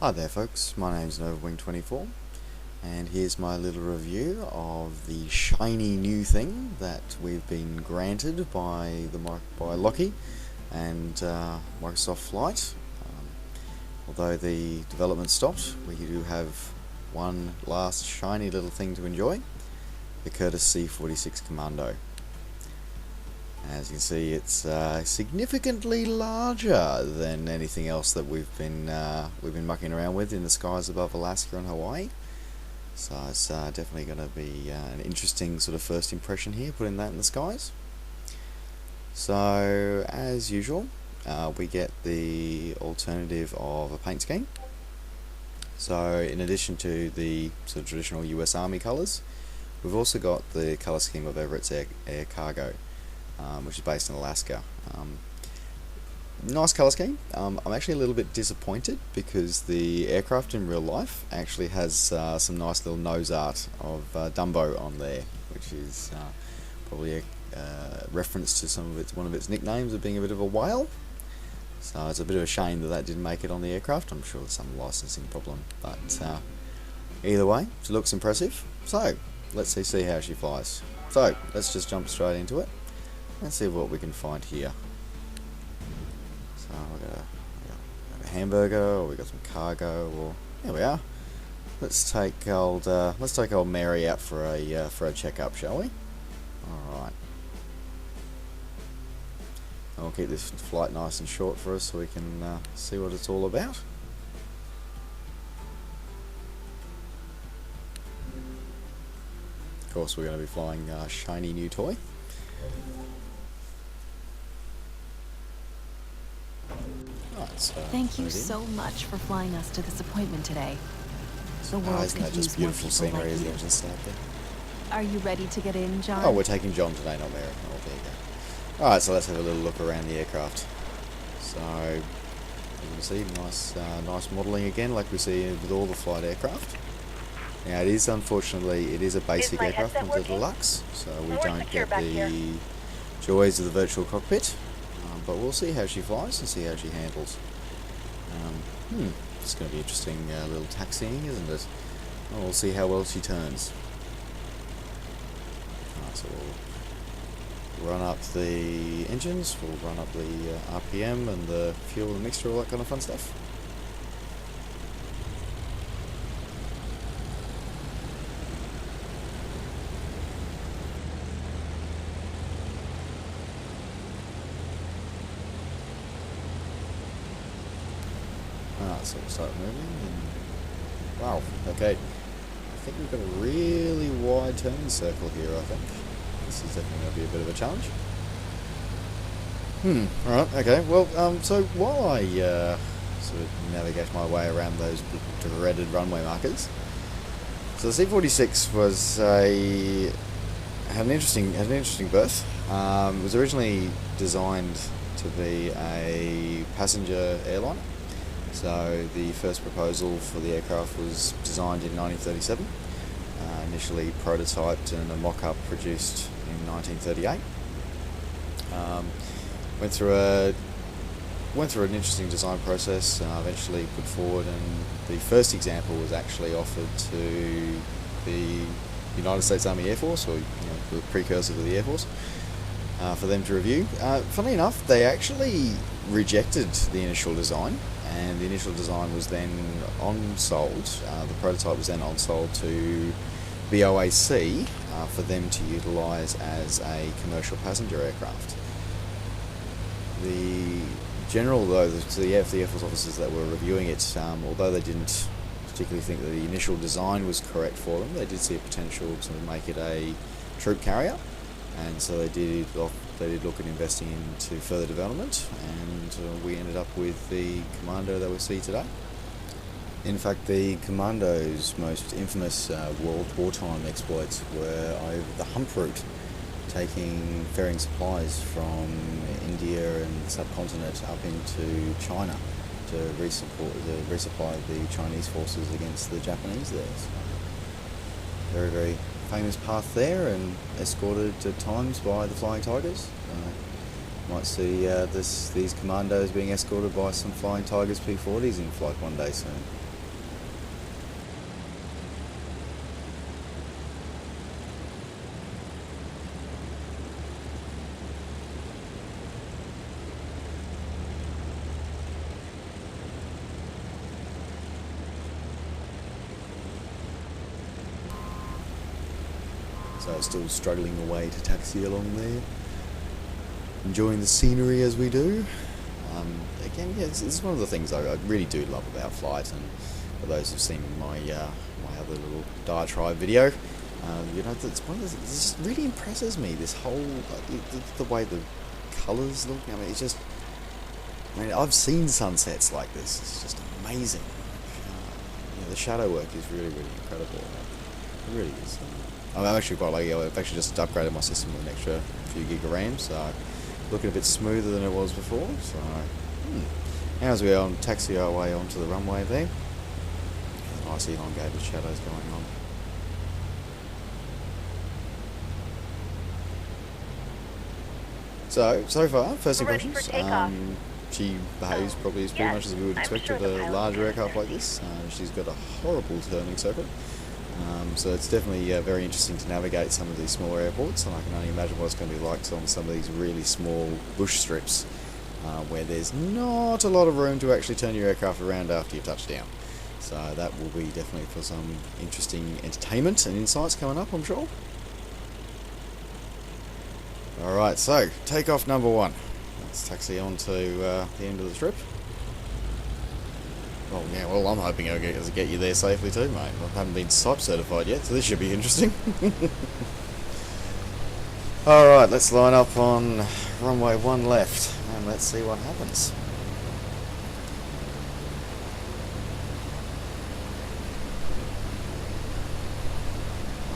Hi there folks, my name's NovaWing24 and here's my little review of the shiny new thing that we've been granted by Lockheed and Microsoft Flight. Although the development stopped, we do have one last shiny little thing to enjoy, the Curtis C-46 Commando. As you can see, it's significantly larger than anything else that we've been mucking around with in the skies above Alaska and Hawaii. So it's definitely going to be an interesting sort of first impression here, putting that in the skies. So as usual, we get the alternative of a paint scheme. So in addition to the sort of traditional US Army colours, we've also got the colour scheme of Everett's Air Cargo, which is based in Alaska. Nice colour scheme. I'm actually a little bit disappointed because the aircraft in real life actually has some nice little nose art of Dumbo on there, which is probably a reference to one of its nicknames of being a bit of a whale. So it's a bit of a shame that didn't make it on the aircraft. I'm sure it's some licensing problem, but either way, she looks impressive. So let's see how she flies. So let's just jump straight into it. Let's see what we can find here. So we got a hamburger, or we got some cargo, or here we are. Let's take old Mary out for a checkup, shall we? All right. I'll keep this flight nice and short for us so we can see what it's all about. Of course, we're going to be flying a shiny new toy. Thank you so much for flying us to this appointment today. The world Isn't that could just use more beautiful people scenery like as the you. engine start there? Are you ready to get in, John? Oh, we're taking John today, not Mary. Oh, there you go. Alright, so let's have a little look around the aircraft. So, as you can see, nice modelling again, like we see with all the flight aircraft. Now, unfortunately, it is a basic aircraft, not a deluxe, so we don't get the joys of the virtual cockpit. But we'll see how she flies and see how she handles. It's going to be interesting little taxiing, isn't it? Well, we'll see how well she turns. Alright, so we'll run up the engines, we'll run up the RPM and the fuel and mixture, all that kind of fun stuff. So we'll start moving, and wow, okay. I think we've got a really wide turning circle here, I think. This is definitely going to be a bit of a challenge. Alright, okay, well, so while I sort of navigate my way around those dreaded runway markers, so the C-46 had an interesting birth. It was originally designed to be a passenger airliner. So the first proposal for the aircraft was designed in 1937, initially prototyped and a mock-up produced in 1938. Went through an interesting design process, eventually put forward, and the first example was actually offered to the United States Army Air Force, or the precursor to the Air Force, for them to review. Funnily enough, they actually rejected the initial design. And the initial design was then on-sold, the prototype was then on-sold to BOAC for them to utilise as a commercial passenger aircraft. The general, though, the Air Force officers that were reviewing it, although they didn't particularly think that the initial design was correct for them, they did see a potential to make it a troop carrier, and so they did look at investing into further development, and we ended up with the Commando that we see today. In fact, the Commando's most infamous World Wartime exploits were over the hump route, ferrying supplies from India and the subcontinent up into China to resupply the Chinese forces against the Japanese there. So, very, very famous path there, and escorted at times by the Flying Tigers. Might see these Commandos being escorted by some Flying Tigers P-40s in flight one day soon. So still struggling away to taxi along there, enjoying the scenery as we do. Again, yeah, it's one of the things I really do love about flight, and for those who've seen my my other little diatribe video, you know, it's one of the things that just really impresses me. This whole the way the colours look. I mean, it's just. I mean, I've seen sunsets like this. It's just amazing. You know, the shadow work is really, really incredible. It really is. I'm actually quite lucky. I've actually just upgraded my system with an extra few gig of RAM, so looking a bit smoother than it was before. So, now as we taxi our way onto the runway there, nice elongated shadows going on. So far, first impressions. She behaves probably as pretty much as we would expect of a larger aircraft like this. She's got a horrible turning circle. So it's definitely very interesting to navigate some of these smaller airports, and I can only imagine what it's going to be like on some of these really small bush strips where there's not a lot of room to actually turn your aircraft around after you touch down. So that will be definitely for some interesting entertainment and insights coming up, I'm sure. Alright, so takeoff number 1. Let's taxi on to the end of the strip. Oh yeah, well I'm hoping I'll get you there safely too, mate. I haven't been type certified yet, so this should be interesting. Alright, let's line up on runway 1 left, and let's see what happens.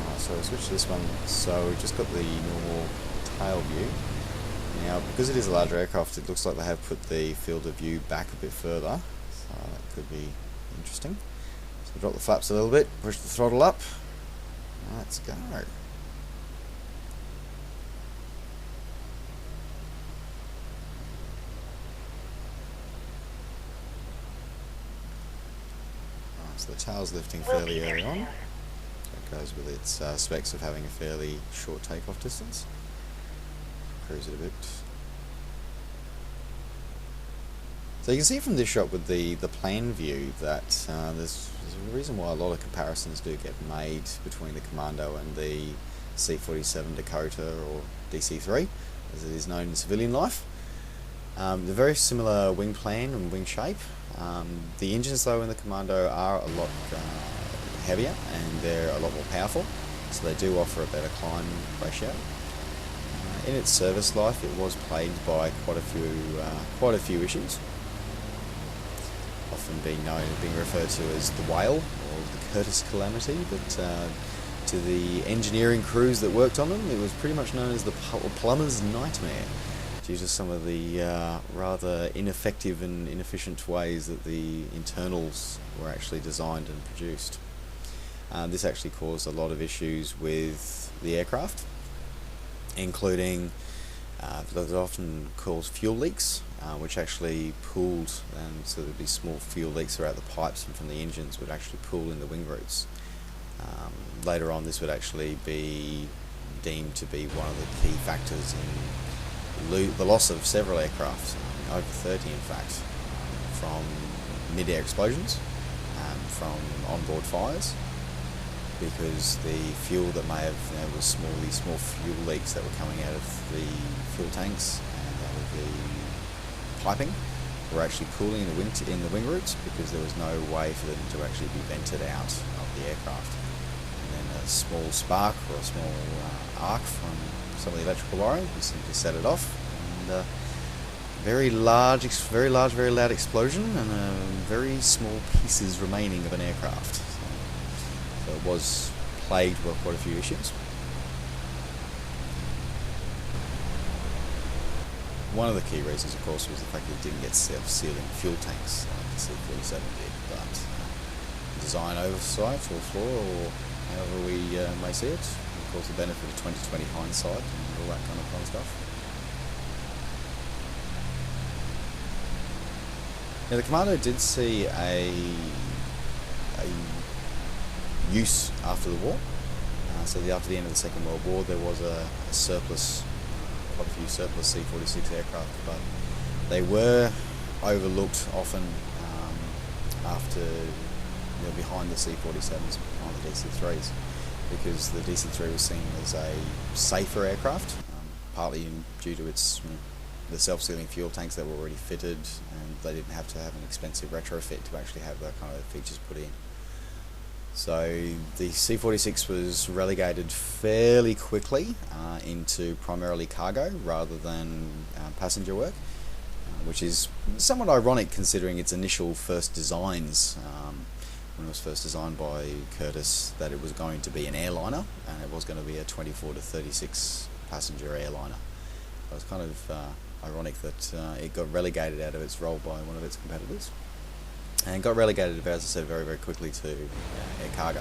Alright, so we'll switch to this one. So we've just got the normal tail view. Now, because it is a larger aircraft, it looks like they have put the field of view back a bit further, so that could be interesting. So drop the flaps a little bit, push the throttle up, let's go. So the tail's lifting fairly early on. That goes with its specs of having a fairly short takeoff distance. Cruise it a bit. So you can see from this shot with the plan view that there's a reason why a lot of comparisons do get made between the Commando and the C-47 Dakota or DC-3, as it is known in civilian life. They're very similar wing plan and wing shape. The engines though in the Commando are a lot heavier and they're a lot more powerful, so they do offer a better climb ratio. In its service life, it was plagued by quite a few issues, often being referred to as the whale or the Curtis calamity. But to the engineering crews that worked on them, it was pretty much known as the plumber's nightmare, due to some of the rather ineffective and inefficient ways that the internals were actually designed and produced. This actually caused a lot of issues with the aircraft, including that often caused fuel leaks, which actually pooled, and so there'd be small fuel leaks throughout the pipes and from the engines would actually pool in the wing roots. Later on, this would actually be deemed to be one of the key factors in the loss of several aircraft, over 30 in fact, from mid-air explosions, from onboard fires, because the fuel that may have, was these small fuel leaks that were coming out of the fuel tanks and out of the piping were actually pooling in the wing roots, because there was no way for them to actually be vented out of the aircraft. And then a small spark or a small arc from some of the electrical wiring, you simply set it off, and very large, very loud explosion, and very small pieces remaining of an aircraft. So it was plagued with quite a few issues. One of the key reasons, of course, was the fact that it didn't get self-sealing fuel tanks like the C-47 did, but design oversight or flaw, or however we may see it, of course the benefit of 2020 hindsight and all that kind of fun stuff. Now the Commando did see a use after the war. So after the end of the Second World War, there was a surplus, quite a few surplus C-46 aircraft, but they were overlooked often after, behind the C-47s, behind the DC-3s. because the DC-3 was seen as a safer aircraft, partly due to its the self-sealing fuel tanks that were already fitted, and they didn't have to have an expensive retrofit to actually have that kind of features put in. So the C-46 was relegated fairly quickly into primarily cargo rather than passenger work, which is somewhat ironic considering its initial first designs, when it was first designed by Curtiss, that it was going to be an airliner and it was going to be a 24 to 36 passenger airliner. So it's kind of ironic that it got relegated out of its role by one of its competitors, and got relegated, as I said, very, very quickly to air cargo.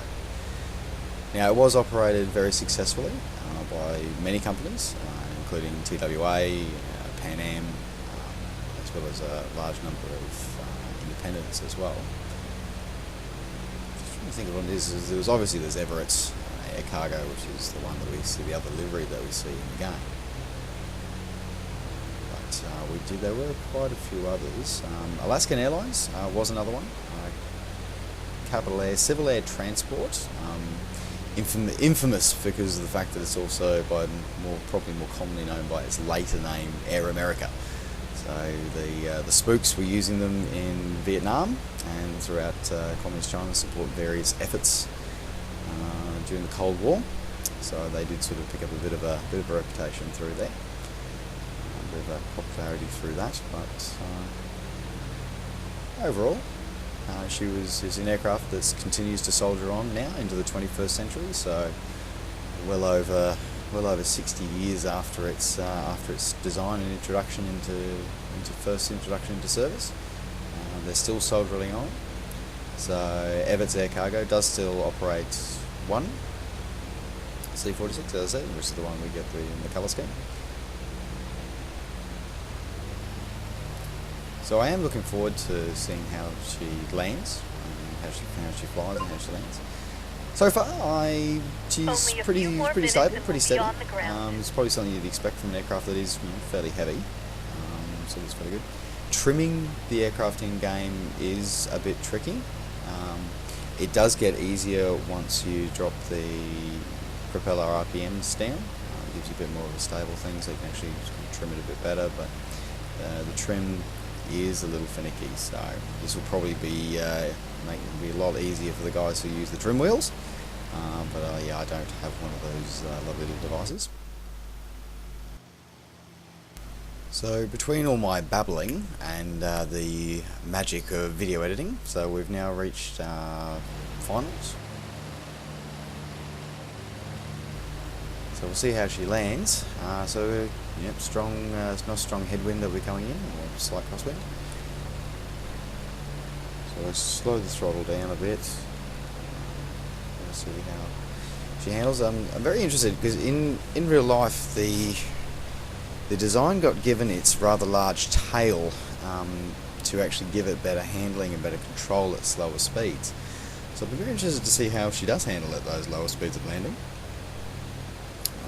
Now, it was operated very successfully by many companies, including TWA, Pan Am, as well as a large number of independents as well. Just trying to think of what it is. There's Everett's air cargo, which is the one that we see, the other livery that we see in the game. There were quite a few others. Alaskan Airlines was another one. Capital Air, Civil Air Transport, infamous because of the fact that it's also probably more commonly known by its later name, Air America. So the spooks were using them in Vietnam and throughout Communist China to support various efforts during the Cold War. So they did sort of pick up a bit of a reputation through there. Of popularity through that, but overall she's an aircraft that continues to soldier on now into the 21st century, so well over 60 years after its design and introduction into service. They're still soldiering on. So Everett's Air Cargo does still operate one C-46, as I said, which is the one we get in the colour scheme. So I am looking forward to seeing how she lands, how she flies and how she lands. So far, she's pretty stable, pretty steady. It's probably something you'd expect from an aircraft that is fairly heavy. So it's very good. Trimming the aircraft in game is a bit tricky. It does get easier once you drop the propeller RPMs down. It gives you a bit more of a stable thing, so you can actually trim it a bit better. But the trim is a little finicky, so this will probably be make it be a lot easier for the guys who use the trim wheels, but yeah, I don't have one of those lovely little devices. So between all my babbling and the magic of video editing, so we've now reached finals. So we'll see how she lands. Yep, strong, nice strong headwind that we're coming in, or slight crosswind. So let's slow the throttle down a bit. Let's see how she handles. I'm very interested because in real life the design got given its rather large tail to actually give it better handling and better control at slower speeds. So I'll be very interested to see how she does handle at those lower speeds of landing.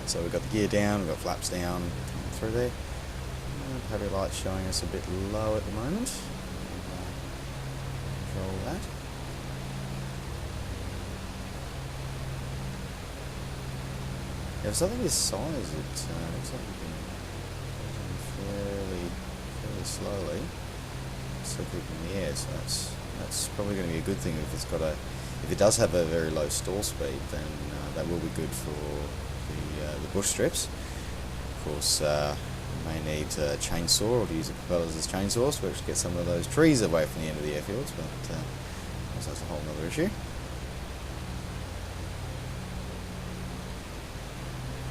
So we've got the gear down, we've got flaps down, coming through there. Heavy light showing us a bit low at the moment. Control that. Yeah, for something this size, it looks like we can fairly slowly. Still keeping the air, so that's probably going to be a good thing if it does have a very low stall speed, then that will be good for the bush strips. Of course, you may need a chainsaw or to use the propellers as chainsaws to actually get some of those trees away from the end of the airfields, but that's a whole other issue.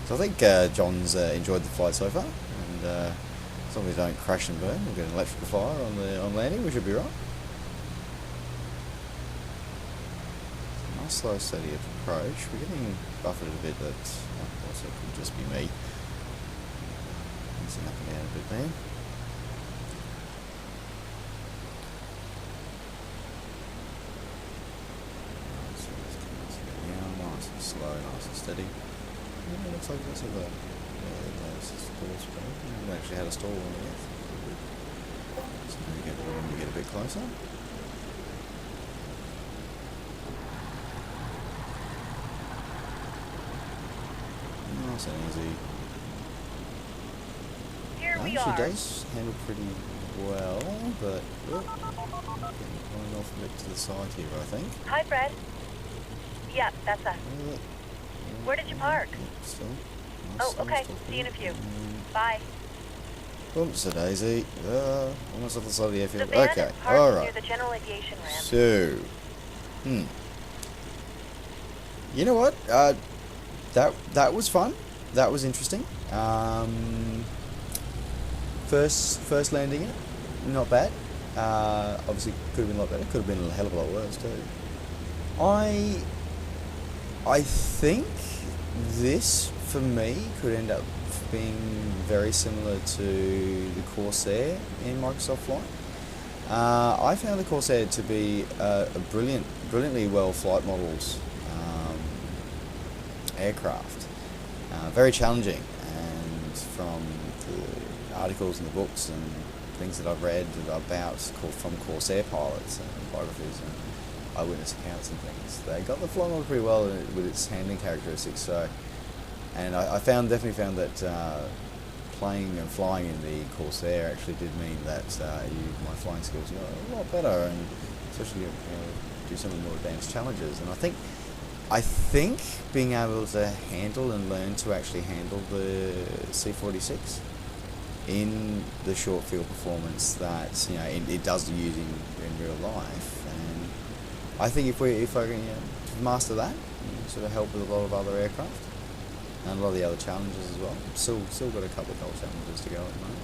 So I think John's enjoyed the flight so far, and as long as we don't crash and burn, we'll get an electrical fire on landing, we should be right. Nice slow steady approach. We're getting buffered a bit, but also could just be me. Easing up and down a bit there. Nice and slow, nice and steady. Yeah, looks like that's a stall speed. We haven't actually had a stall on it yet. So when we get a bit closer. nice and easy. Here we Actually are. does handle pretty well, but getting going off a bit to the side here, I think. Hi, Fred. Yep, that's us. Where did you park? Still. Oh, okay. See you in a few. Bye. Oops, a daisy. Almost off the side of the The airfield. van Okay, is parked near alright. the general aviation ramp. So, you know what? That was fun. That was interesting. First landing it, not bad. Obviously, could have been a lot better. Could have been a hell of a lot worse too. I think this for me could end up being very similar to the Corsair in Microsoft Flight. I found the Corsair to be a brilliantly well flight modelled aircraft. Very challenging, and from the articles and the books and things that I've read about from Corsair pilots and biographies and eyewitness accounts and things, they got the flight model pretty well with its handling characteristics. So, and I definitely found that playing and flying in the Corsair actually did mean that my flying skills got a lot better, and especially do some of the more advanced challenges. And I think being able to handle and learn to actually handle the C-46 in the short field performance that it does use in real life, and I think if I can master that, sort of help with a lot of other aircraft and a lot of the other challenges as well. Still got a couple of gold challenges to go at the moment.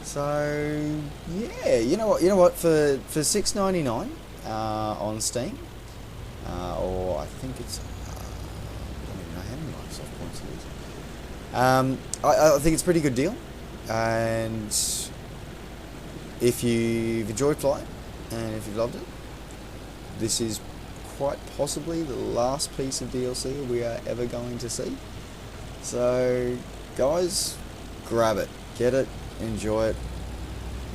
So yeah, you know what for $6.99 on Steam, or I think it's I don't even know how many Microsoft points it is. I think it's a pretty good deal, and if you've enjoyed flight and if you've loved it, this is quite possibly the last piece of DLC we are ever going to see. So guys, grab it, get it, enjoy it,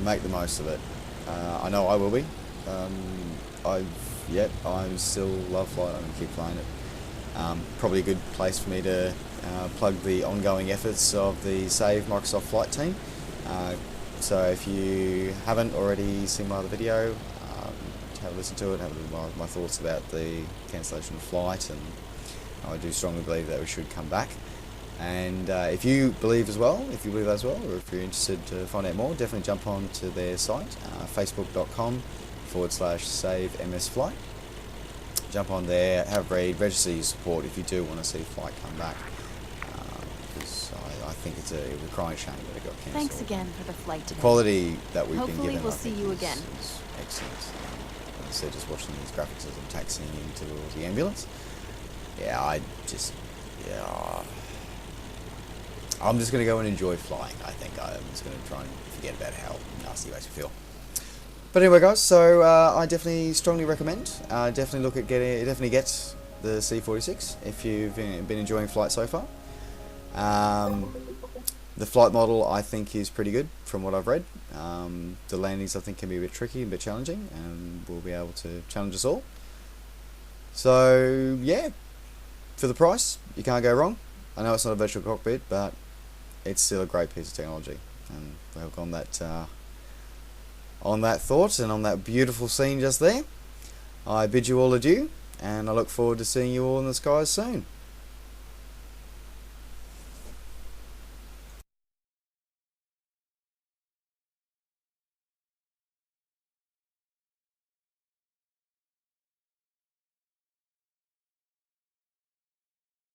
make the most of it. I know I will be. I still love flight. I'm going to keep playing it. Probably a good place for me to plug the ongoing efforts of the Save Microsoft Flight team. So if you haven't already seen my other video, have a listen to it, have my thoughts about the cancellation of flight, and I do strongly believe that we should come back. And if you believe that as well, or if you're interested to find out more, definitely jump on to their site, facebook.com/Save MS Flight. Jump on there, have a read, register your support if you do want to see flight come back, because I think it's a crying shame that it got cancelled. Thanks again for the flight today. The quality that we've been Hopefully given, we'll I see think, you is again. Excellent. Instead of just watching these graphics as I'm taxiing into the ambulance. I'm just going to go and enjoy flying. I think I'm just going to try and forget about how nasty it makes me feel. But anyway, guys, so I definitely strongly recommend. Definitely get the C-46 if you've been enjoying flight so far. The flight model I think is pretty good from what I've read. The landings I think can be a bit tricky, a bit challenging, and will be able to challenge us all. So yeah, for the price, you can't go wrong. I know it's not a virtual cockpit, but it's still a great piece of technology. And we'll go on that thought and on that beautiful scene just there, I bid you all adieu, and I look forward to seeing you all in the skies soon.